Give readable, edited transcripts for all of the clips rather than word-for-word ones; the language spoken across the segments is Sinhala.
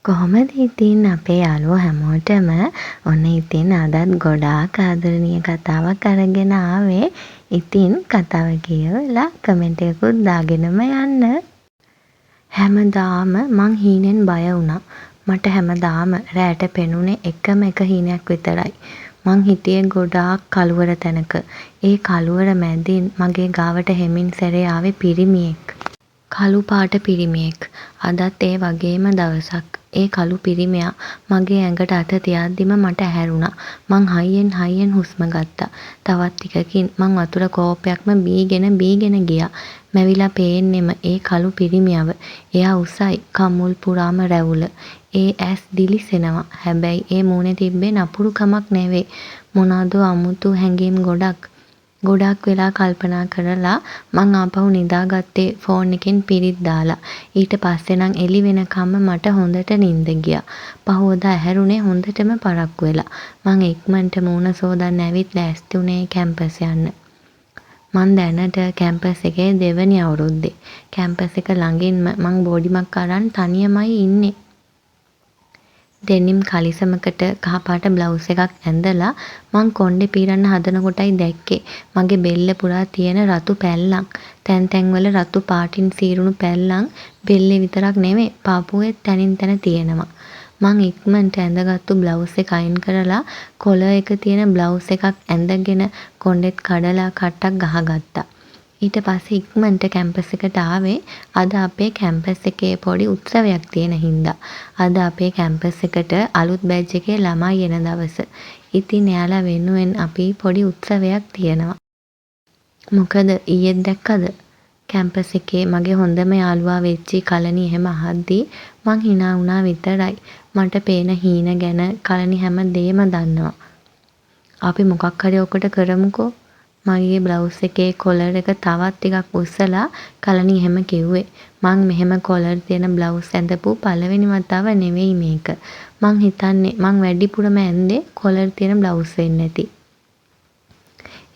කොහොමද ඉතින් අපේ යාළුවෝ හැමෝටම ඔන්න ඉතින් අදත් ගොඩාක් ආදරණීය කතාවක් අරගෙන ආවේ. ඉතින් කතාව කියවලා කමෙන්ට් එකකුත් දාගෙනම යන්න. හැමදාම මං හීනෙන් බය වුණා. මට හැමදාම රෑට පෙනුනේ එකම එක හීනයක් විතරයි. මං හිටියේ ගොඩාක් කළුවර තැනක. ඒ කළුවර මැදින් මගේ ගාවට හෙමින් සැරේ ආවේ පිරිමියෙක්. කළු පාට පිරිමියෙක්. අදත් ඒ වගේම දවසක්. ඒ කළු පිරිමියා මගේ ඇඟට අත තියද්දිම මට ඇහැරුණා. මං හයියෙන් හුස්ම ගත්තා. තවත් ටිකකින් මං වතුර කෝප්පයක්ම බීගෙන ගියා. මැවිලා පේන්නෙම ඒ කළු පිරිමියව. එයා උසයි, කම්මුල් පුරාම රැවුල. ඒ ඇස් දිලිසෙනවා. හැබැයි ඒ මූණේ තිබ්බේ නපුරුකමක් නෙවෙයි. මොනවදෝ අමුතු හැඟීම් ගොඩක්. ගොඩක් වෙලා කල්පනා කරලා මං ආපහු නිදාගත්තේ ෆෝන් එකෙන් පිරිත් දාලා. ඊට පස්සේ නම් එළි වෙනකම්ම මට හොඳට නිින්ද ගියා. පහුවදා ඇහැරුණේ හොඳටම පරක්කු වෙලා. මං ඉක්මනට මූණ සෝදන්න ඇවිත් ලෑස්ති වුණේ කැම්පස් යන්න. මං දැනට කැම්පස් එකේ දෙවැනි අවුරුද්දේ. කැම්පස් එක ළඟින්ම මං බෝඩිමක් අරන් තනියමයි ඉන්නේ. ඩෙනිම් කලිසමකට කහපාට බ්ලවුස් එකක් ඇඳලා මං කොණ්ඩේ පීරන්න හදන කොටයි දැක්කේ මගේ බෙල්ල පුරා තියෙන රතු පැල්ලම්. තැන් තැන්වල රතු පාටින් සීරුණු පැල්ලම් බෙල්ලේ විතරක් නෙමෙයි පාපුවේ තනින් තන තියෙනවා. මං ඉක්මනට ඇඳගත්තු බ්ලවුස් එක අයින් කරලා කොලර් එක තියෙන බ්ලවුස් එකක් ඇඳගෙන කොණ්ඩෙත් කඩලා කට්ටක් ගහගත්තා. ඊට පස්සේ ඉක්මනට කැම්පස් එකට ආවේ. අද අපේ කැම්පස් එකේ පොඩි උත්සවයක් තියෙන හින්දා. අද අපේ කැම්පස් එකට අලුත් බැච් එකේ ළමයි එන දවස. ඉතින් එයාලා වෙනුවෙන් අපි පොඩි උත්සවයක් තියනවා. මොකද ඊයේත් දැක්කද? කැම්පස් එකේ මගේ හොඳම යාළුවා වෙච්චි කලණි එහෙම අහද්දී මං hina වුණා විතරයි. මට පේන හීන ගැන කලණි හැම දෙයක්ම දන්නවා. අපි මොකක් හරි ඔකට කරමුකෝ. මගේ බ්ලවුස් එකේ කොලර් එක තවත් ටිකක් උස්සලා කලණි එහෙම කිව්වේ. මං මෙහෙම කොලර් තියෙන බ්ලවුස් ඇඳපු පළවෙනි වතාව නෙවෙයි මේක. මං හිතන්නේ මං වැඩිපුරම ඇන්දේ කොලර් තියෙන බ්ලවුස් වෙන්නේ නැති.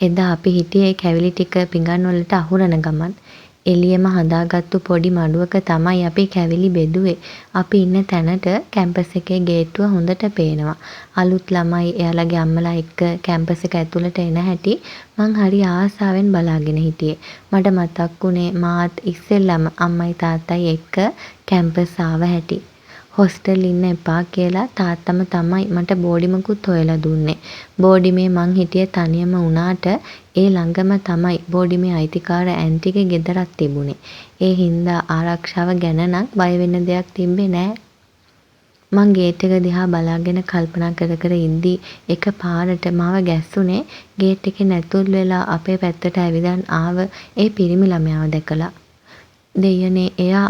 එදා අපි හිටියේ කැවිලි ටික පිඟන් වලට අහුරන ගමන්. එළියෙම හදාගත්තු පොඩි මඩුවක තමයි අපි කැවිලි බෙදුවේ. අපි ඉන්න තැනට කැම්පස් එකේ ගේට්ටුව හොඳට පේනවා. අලුත් ළමයි එයාලගේ අම්මලා එක්ක කැම්පස් එක ඇතුළට එන හැටි මං හරි ආසාවෙන් බලාගෙන හිටියේ. මට මතක් වුණේ මාත් ඉස්සෙල්ලම අම්මයි තාත්තයි එක්ක කැම්පස් ආව හැටි. හොස්ටල් ඉන්න එපා කියලා තාත්තම තමයි මට බෝඩිමකුත් හොයලා දුන්නේ. බෝඩිමේ මං හිටියේ තනියම වුණාට ඒ ළඟම තමයි බෝඩිමේ අයිතිකාර ඇන්ටිගේ ගෙදරක් තිබුණේ. ඒ හින්දා ආරක්ෂාව ගැන නම් බය වෙන්න දෙයක් තිබ්බේ නෑ. මං ගේට් එක දිහා බලාගෙන කල්පනා කර ඉද්දී එක පාරට මාව ගැස්සුනේ ගේට් එකෙන් ඇතුල් වෙලා අපේ පැත්තට ඇවිදන් ආව ඒ පිරිමි ළමයාව දැකලා. දෙයනේ එයා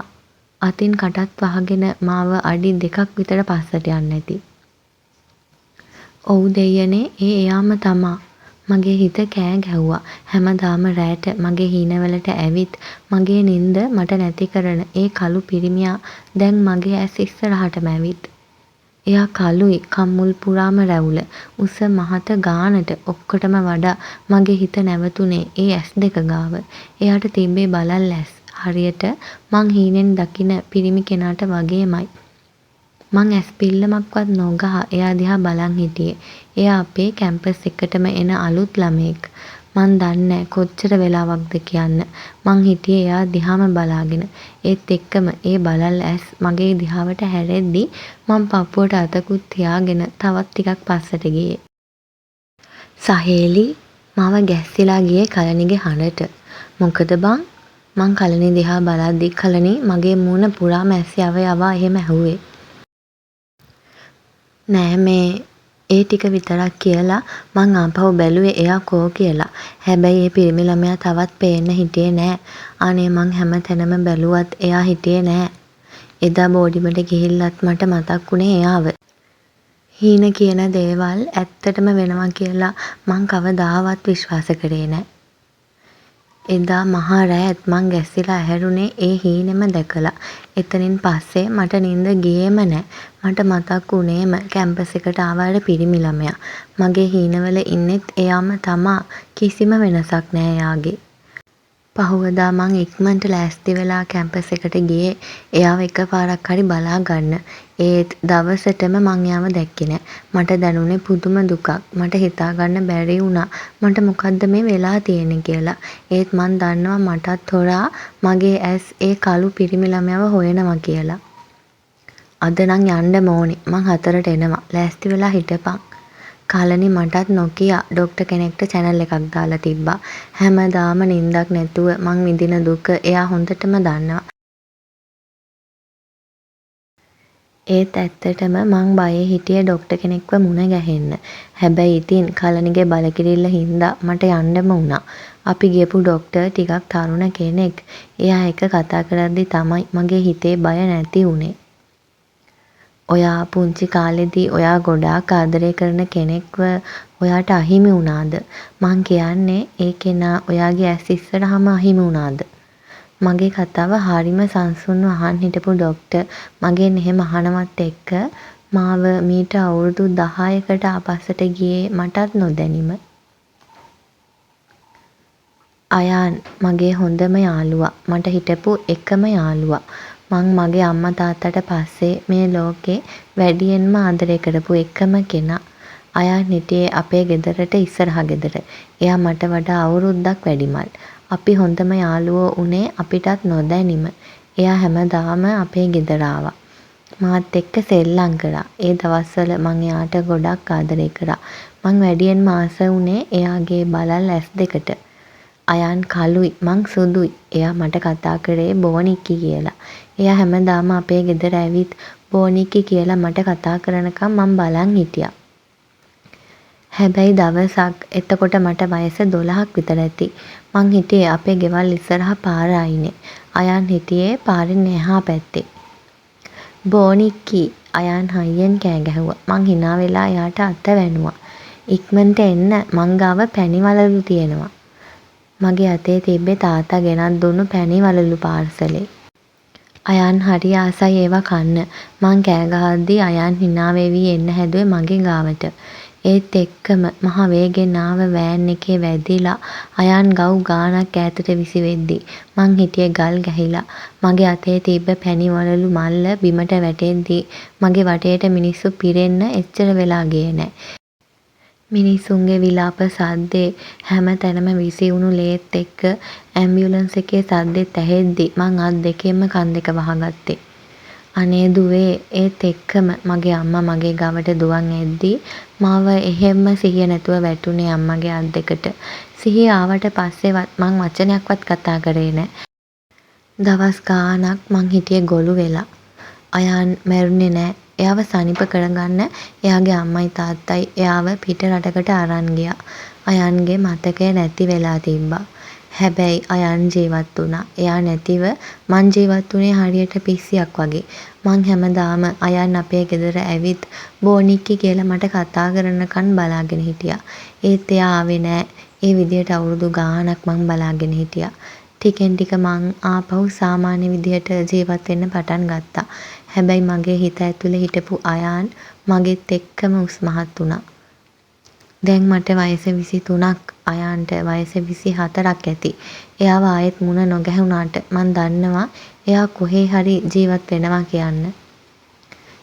අතින් කටත් වහගෙන මාව අඩි 2ක් විතර පස්සට යන්න ඇති. ඔව් දෙයනේ එයාම තමා. මගේ හිත කෑ ගැහුවා. හැමදාම රැට මගේ හීනවලට ඇවිත් මගේ නිින්ද මට නැති කරන ඒ කළු පිරිමියා දැන් මගේ ඇස් ඉස්සරහටම ඇවිත්. එයා කළුයි, කම්මුල් පුරාම රැවුල. උස මහත ගානට ඔක්කොටම වඩා මගේ හිත නැවතුනේ ඒ ඇස් දෙක ගාව. එයාට තිබ්බේ බලල් ඇස්. හරියට මං හීනෙන් දකින පිරිමි කෙනාට වගේමයි. මං ඇස් පිල්ලමක්වත් නොගහ එයා දිහා බලන් හිටියේ. එයා අපේ කැම්පස් එකටම එන අලුත් ළමයෙක්. මං දන්නේ කොච්චර වෙලාවක්ද කියන්න. මං හිටියේ එයා දිහාම බලාගෙන. ඒත් එක්කම ඒ බලල් ඇස් මගේ දිහාවට හැරෙද්දි මං පපුවට අතකුත් තියාගෙන තවත් ටිකක් පස්සට ගියේ. සහේලි මාව ගැස්සිලා ගියේ කලණිගේ හඬට. මොකද බං? මං කලණි දිහා බලද්දි කලණි මගේ මූණ පුරාම ඇස් යවා එහෙම ඇහුවේ. නෑ මේ ඒ ටික විතරක් කියලා මං ආපහු බැලුවේ එයා කෝ කියලා. හැබැයි ඒ පිරිමි ළමයා තවත් පේන්න හිටියේ නෑ. අනේ මං හැම තැනම බැලුවත් එයා හිටියේ නෑ. එදා බෝඩිමට ගිහිල්ලත් මට මතක් වුණේ එයාව. හීන කියන දේවල් ඇත්තටම වෙනවා කියලා මං කවදාවත් විශ්වාස කරේ නෑ. එදා මහා රෑත් මං ගැස්සිලා ඇහැරුණේ ඒ හීනෙම දැකලා. එතනින් පස්සේ මට නිින්ද ගියේම නෑ. මට මතක් වුණේම කැම්පස් එකට ආවට පිරිමි ළමයා. මගේ හීනවල ඉන්නෙත් එයාම තමා. කිසිම වෙනසක් නෑ එයාගේ. පහුවදා මං ඉක්මනට ලෑස්ති වෙලා කැම්පස් එකට ගියේ එයාව එකපාරක් හරි බලා ගන්න. ඒත් දවසටම මං එයාව දැක්කේ නෑ. මට දැනුනේ පුදුම දුකක්. මට හිතාගන්න බැරි වුණා මට මොකද්ද මේ වෙලා තියෙන්නේ කියලා. ඒත් මං දන්නවා මටත් හොරා මගේ ඇස් ඒ කළු පිරිමි ළමයාව හොයනවා කියලා. අද නම් යන්නම ඕනේ. මං 4ට එනවා. ලෑස්ති වෙලා හිටපන්. කලණි මටත් නොකියා ඩොක්ටර් කෙනෙක්ට චැනල් එකක් දාලා තිබ්බා. හැමදාම නින්දක් නැතුව මං විඳින දුක එයා හොඳටම දන්නවා. ඒත් ඇත්තටම මං බයේ හිටියේ ඩොක්ටර් කෙනෙක්ව මුණ ගැහෙන්න. හැබැයි ඉතින් කලණිගේ බලකිරිල්ල හින්දා මට යන්නම වුණා. අපි ගියපු ඩොක්ටර් ටිකක් තරුණ කෙනෙක්. එයා එක්ක කතා කරද්දි තමයි මගේ හිතේ බය නැති වුනේ. ඔයා පුංචි කාලෙදී ඔයා ගොඩාක් ආදරය කරන කෙනෙක්ව ඔයාට අහිමි වුණාද? මං කියන්නේ ඒ කෙනා ඔයාගේ ඇස් ඉස්සරහම අහිමි වුණාද? මගේ කතාව හරිම සංසුන්ව අහන් හිටපු ඩොක්ටර් මගෙන් එහෙම අහනවත් එක්ක මාව මීට අවුරුදු 10කට ආපස්සට ගියේ මටත් නොදැනීම. අයාන් මගේ හොඳම යාළුවා. මට හිටපු එකම යාළුවා. මං මගේ අම්මා තාත්තට පස්සේ මේ ලෝකේ වැඩියෙන්ම ආදරය කරපු එකම කෙනා. අයාන් හිටියේ අපේ ගෙදරට ඉස්සරහ ගෙදර. එයා මට වඩා අවුරුද්දක් වැඩිමල්. අපි හොඳම යාළුවෝ උනේ අපිටත් නොදැනීම. එයා හැමදාම අපේ ගෙදර ආවා. මාත් එක්ක සෙල්ලම් කරා. ඒ දවස්වල මං එයාට ගොඩක් ආදරය කරා. මං වැඩියෙන්ම ආස වුණේ එයාගේ බලල් ඇස් දෙකට. අයන් කළුයි මං සුදුයි. එයා මට කතා කරේ බෝනික්කි කියලා. එයා හැමදාම අපේ ගෙදර ඇවිත් බෝනික්කි කියලා මට කතා කරනකම් මං බලන් හිටියා. හැබැයි දවසක් එතකොට මට වයස 12ක් විතර ඇති. මං හිටියේ අපේ ගෙවල් ඉස්සරහා පාර අයිනේ. අයන් හිටියේ පාරෙන් එහා පැත්තේ. බෝනික්කි අයන් හයියෙන් කෑ ගැහුවා. මං hina වෙලා එයාට අත වැනුවා. ඉක්මනට එන්න මං ගාව පැණි වලලු තියෙනවා. මගේ අතේ තිබ්බේ තාත්තා ගෙනත් දුන්නු පැණි වලලු පාර්සලේ. අයන් හරි ආසයි ඒවා කන්න. මං කෑ ගහද්දි අයන් hina වෙවි එන්න හැදුවේ මගේ ගාවට. ඒත් එක්කම මහ වේගෙන් ආව වෑන් එකේ වැදිලා අයන් ගව් ගානක් ඈතට විසි වෙද්දි මං හිටියේ ගල් ගැහිලා. මගේ අතේ තිබ්බ පැණි වලලු මල්ල බිමට වැටෙද්දි මගේ වටේට මිනිස්සු පිරෙන්න එච්චර වෙලා ගියේ නෑ. මිනිසුන්ගේ විලාප සද්දේ හැම තැනම විසිවුණු ලේත් එක්ක ඇම්බියුලන්ස් එකේ සද්දෙත් ඇහෙද්දි මං අත් දෙකෙන්ම කන් දෙක වහගත්තේ. අනේ දුවේ ඒත් එක්කම මගේ අම්මා මගේ ගාවට දුවන් එද්දි මාව එහෙම්ම සිහිය නැතුව වැටුනේ අම්මගේ අත් දෙකට. සිහිය ආවට පස්සේවත් මං වචනයක්වත් කතා කරේ නෑ. දවස් ගාණක් මං හිටියේ ගොළු වෙලා. අයන් මැරුණේ නෑ. එයාව සනීප කරගන්න එයාගේ අම්මයි තාත්තයි එයාව පිට රටකට අරන් ගියා. අයන්ගේ මතකය නැති වෙලා තිබ්බා. හැබැයි අයන් ජීවත් වුණා. එයා නැතිව මං ජීවත් වුණේ හරියට පිස්සියක් වගේ. මං හැමදාම අයන් අපේ ගෙදර ඇවිත් බෝනික්කි කියලා මට කතා කරනකන් බලාගෙන හිටියා. ඒත් එයා ආවේ නෑ. ඒ විදියට අවුරුදු ගාණක් මං බලාගෙන හිටියා. ටිකෙන් ටික මං ආපහු සාමාන්‍ය විදියට ජීවත් වෙන්න පටන් ගත්තා. හැබැයි මගේ හිත ඇතුලේ හිටපු අයන් මගෙත් එක්කම උස්මහත් වුණා. දැන් මට වයස 23ක් අයන්ට වයස 24ක් ඇති. එයාව ආයෙත් මුණ නොගැහුණාට මං දන්නවා එයා කොහේ හරි ජීවත් වෙනවා කියන්න.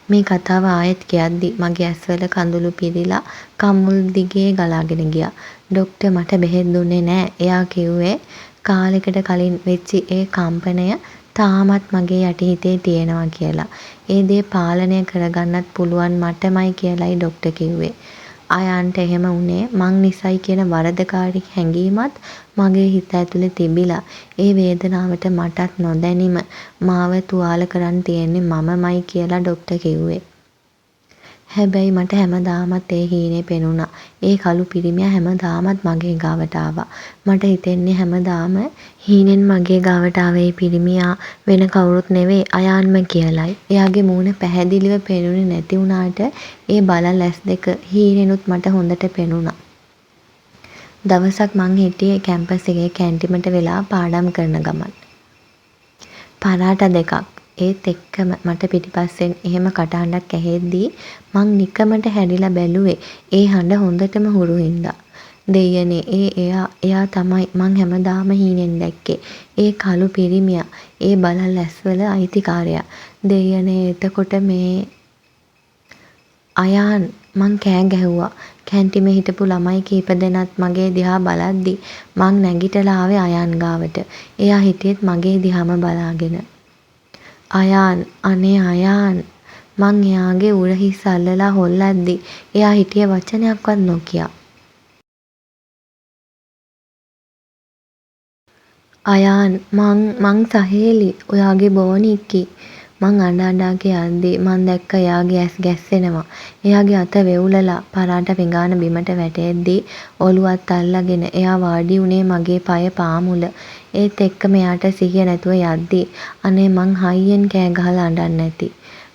මේ කතාව ආයෙත් කියද්දි මගේ ඇස්වල කඳුළු පිරීලා කම්මුල් දිගේ ගලාගෙන ගියා. ඩොක්ටර් මට බෙහෙත් දුන්නේ නෑ. එයා කිව්වේ කාලෙකට කලින් වෙච්චි ඒ කම්පනය තාමත් මගේ යටිහිතේ තියෙනවා කියලා. ඒ දේ පාලනය කරගන්නත් පුළුවන් මටමයි කියලයි ඩොක්ටර් කිව්වේ. අයන්ට එහෙම වුණේ මං නිසයි කියන වරදකාරී හැඟීමත් මගේ හිත ඇතුලේ තිබිලා ඒ වේදනාවට මටත් නොදැනීම මාව තුවාල කරන් තියෙන්නේ මමමයි කියලා ඩොක්ටර් කිව්වේ. හැබැයි මට හැමදාමත් ඒ හීනේ පෙනුණා. ඒ කළු පිරිමියා හැමදාමත් මගේ ගාවට ආවා. මට හිතෙන්නේ හැමදාම හීනෙන් මගේ ගාවට ආවේ පිරිමියා වෙන කවුරුත් නෙවෙයි අයාන්ම කියලයි. එයාගේ මූණ පැහැදිලිව පෙනුනේ නැති වුණාට ඒ බලල් ඇස් දෙක හීනෙනුත් මට හොඳට පෙනුණා. දවසක් මං හිටියේ කැම්පස් එකේ කැන්ටිමට වෙලා පාඩම් කරන ගමන්. පරාට දෙකක් ඒත් එක්කම මට පිටිපස්සෙන් එහෙම කටහඬක් ඇහෙද්දී මං නිකමට හැරිලා බැලුවේ ඒ හඬ හොඳටම හුරු හින්දා. දෙයියනේ එයා තමයි මං හැමදාම හීනෙන් දැක්කේ. ඒ කළු පිරිමියා. ඒ බලල් ඇස්වල අයිතිකාරයා. දෙයියනේ එතකොට මේ අයාන් මං කෑ ගැහුවා. කැන්ටිමේ හිටපු ළමයි කීප දෙනත් මගේ දිහා බලද්දි මං නැගිටලා ආවේ අයාන් ගාවට. එයා හිටියෙත් මගේ දිහාම බලාගෙන. අයාන් අනේ අයාන් මං එයාගේ උරහිස් අල්ලලා හොල්ලද්දි එයා හිටියේ වචනයක්වත් නොකියා. අයාන් මං සහේලි ඔයාගේ බෝනික්කි. මං අඬ කියද්දි මං දැක්ක එයාගේ ඇස් ගැස්සෙනවා. එයාගේ අත වෙවුලලා පරාට පිඟාන බිමට වැටෙද්දි ඔළුවත් අල්ලගෙන එයා වාඩි වුණේ මගේ පය පාමුල. ඒත් එක්කම එයාට සිහිය නැතුව යද්දි අනේ මං හයියෙන් කෑ ගහලා අඬන්න ඇති.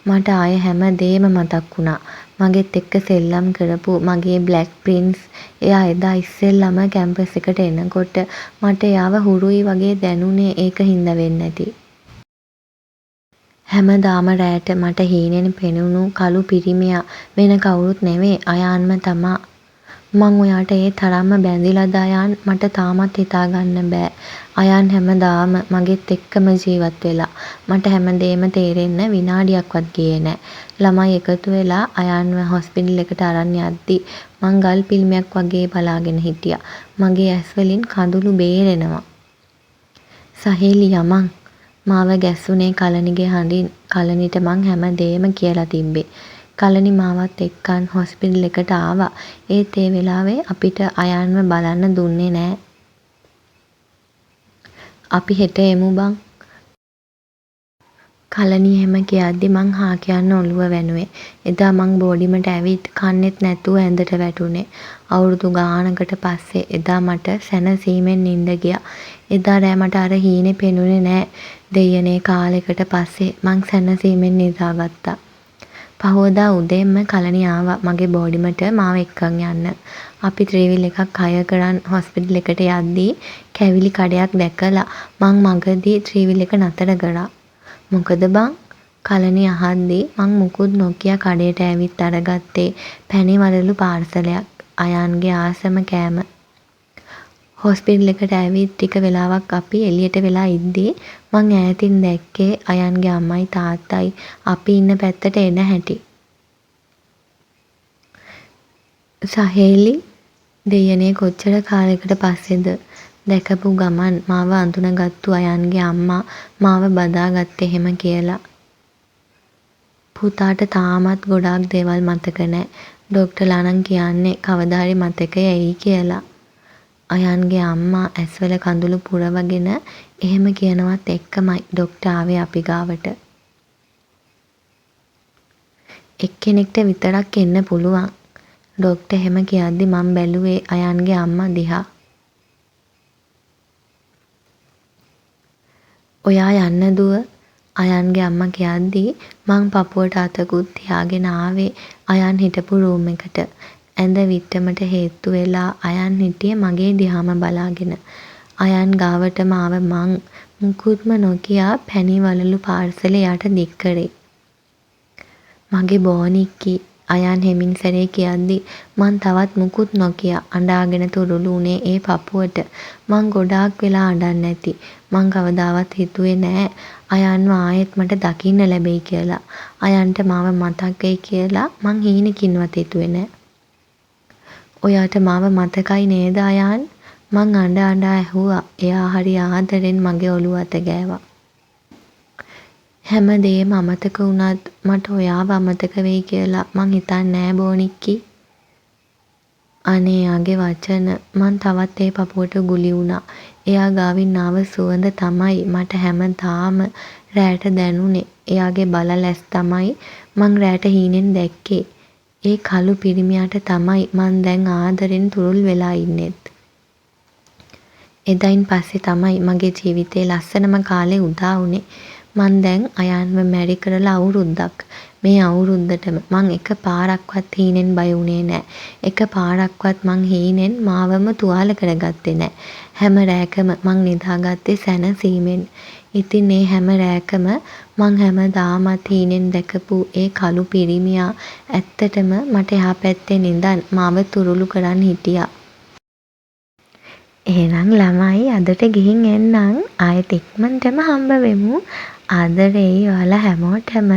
මට ආයේ හැම දේම මතක් වුණා. මගෙත් එක්ක සෙල්ලම් කරපු මගේ බ්ලැක් ප්‍රින්ස් එයා එදා ඉස්සෙල්ලම කැම්පස් එකට එනකොට මට එයාව හුරුයි වගේ දැනුනේ ඒක හින්දා වෙන්න ඇති. හැමදාම රෑට මට හීනෙන් පෙනුණු කළු පිරිමියා වෙන කවුරුත් නෙවෙයි අයාන්ම තමා. මං ඔයාට ඒ තරම්ම බැඳිලාද අයාන් මට තාමත් හිතාගන්න බෑ. අයාන් හැමදාම මගෙත් එක්කම ජීවත් වෙලා. මට හැමදේම තේරෙන්න විනාඩියක්වත් ගියේ නෑ. ළමයි එකතු වෙලා අයාන්ව හොස්පිටල් එකට අරන් යද්දි මං ගල් පිළිමයක් වගේ බලාගෙන හිටියා. මගේ ඇස් වලින් කඳුළු බේරෙනවා. සහේලි යමං මාව ගැස්සුනේ කලනිගේ හඬින්. කලනිට මං හැමදේම කියලා තිබ්බේ. කලනි මාවත් එක්කන් හොස්පිටල් එකට ආවා. ඒත් ඒ වෙලාවේ අපිට අයාන්ව බලන්න දුන්නේ නෑ. අපි හෙට එමු බං. කලනි එහෙම කියද්දි මං හා කියන්න ඔළුව වැනුවේ. එදා මං බෝඩිමට ඇවිත් කන්නෙත් නැතුව ඇඳට වැටුනේ. අවුරුදු ගානකට පස්සේ එදා මට සැනසීමෙන් නිින්ද ගියා. එදා රෑ මට අර හීනේ පෙනුනේ නෑ. දෙයියනේ කාලෙකට පස්සේ මං සැනසීමෙන් නිදාගත්තා. පහුවදා උදේම කලනි ආවා මගේ බෝඩිමට මාව එක්කන් යන්න. අපි ත්‍රීවිල් එකක් හයර් කරන් හොස්පිටල් එකට යද්දී කැවිලි කඩයක් දැකලා මං මගදී ත්‍රීවිල් එක නතර කරා. මොකද බං? කලනි අහද්දී මං මුකුත් නොකිය කඩේට ඇවිත් අරගත්තේ පැණි වලලු පාර්සලයක්. අයාන්ගේ ආසම කෑම. හොස්පිටල් එකට ඇවිත් ටික වෙලාවක් අපි එළියට වෙලා ඉද්දී මං ඈතින් දැක්කේ අයන්ගේ අම්මයි තාත්තයි අපි ඉන්න පැත්තට එන හැටි. සහේලි දෙයියනේ කොච්චර කාලයකට පස්සේද දැකපු ගමන් මාව අඳුනගත්තු අයන්ගේ අම්මා මාව බදාගත්තේ එහෙම කියලා. පුතාට තාමත් ගොඩාක් දේවල් මතක නෑ. ඩොක්ටර්ලා නම් කියන්නේ කවදා හරි මතකය එයි කියලා. අයන්ගේ අම්මා ඇස්වල කඳුළු පුරවගෙන එහෙම කියනවත් එක්කමයි ඩොක්ටර් ආවේ අපි ගාවට. එක්කෙනෙක්ට විතරක් එන්න පුළුවන්. ඩොක්ටර් එහෙම කියද්දි මම බැලුවේ අයන්ගේ අම්මා දිහා. ඔයා යන්න දුව අයන්ගේ අම්මා කියද්දි මං පපුවට අතකුත් තියාගෙන ආවේ අයන් හිටපු රූම් එකට. ඇඳ විට්ටමට හේතු වෙලා අයන් හිටියේ මගේ දිහාම බලාගෙන. අයන් ගාවටම ආව මං මුකුත්ම නොකියා පැණි වලලු පාර්සලේ යට දික් කරේ. මගේ බෝනික්කි අයන් හෙමින් සැරේ කියද්දි මං තවත් මුකුත් නොකියා අඬාගෙන තුරුළු උනේ ඒ පපුවට. මං ගොඩාක් වෙලා අඬන්න ඇති. මං කවදාවත් හිතුවේ නෑ අයන්ව ආයෙත් මට දකින්න ලැබෙයි කියලා. අයන්ට මාව මතක් වෙයි කියලා මං හීනකින්වත් හිතුවේ නෑ. ඔයාට මාව මතකයි නේද අයන්? මං අඬ ඇහුවා. එයා හරි ආදරෙන් මගේ ඔළුව අත ගෑවා. හැමදේම අමතක වුණත් මට ඔයාව අමතක වෙයි කියලා මං හිතන්නේ නෑ බෝනික්කි. අනේ එයාගේ වචන මං තවත් ඒ පපුවට ගුලි වුණා. එයා ගාවින් ආව සුවඳ තමයි මට හැමදාම රෑට දැනුනේ. එයාගේ බලල් ඇස් තමයි මං රෑට හීනෙන් දැක්කේ. ඒ කළු පිරිමියාට තමයි මං දැන් ආදරෙන් තුරුල් වෙලා ඉන්නෙත්. එදායින් පස්සේ තමයි මගේ ජීවිතේ ලස්සනම කාලේ උදා වුනේ. මං දැන් අයන්ව මැරි කරලා අවුරුද්දක්. මේ අවුරුද්දටම මං එක පාරක්වත් හීනෙන් බය වුණේ නෑ. එක පාරක්වත් මං හීනෙන් මාවම තුවාල කරගත්තේ නෑ. හැම රෑකම මං නිදාගත්තේ සැනසීමෙන්. ඉතින් මේ හැම රෑකම මං හැමදාමත් හීනෙන් දැකපු ඒ කළු පිරිමියා ඇත්තටම මට එහා පැත්තේ නිදන් මාව තුරුළු කරන් හිටියා. එහෙනම් ළමයි අදට ගිහින් එන්නම්. ආයෙත් ඉක්මනටම හම්බ වෙමු. ආදරෙයි ඔයාලා හැමෝටම.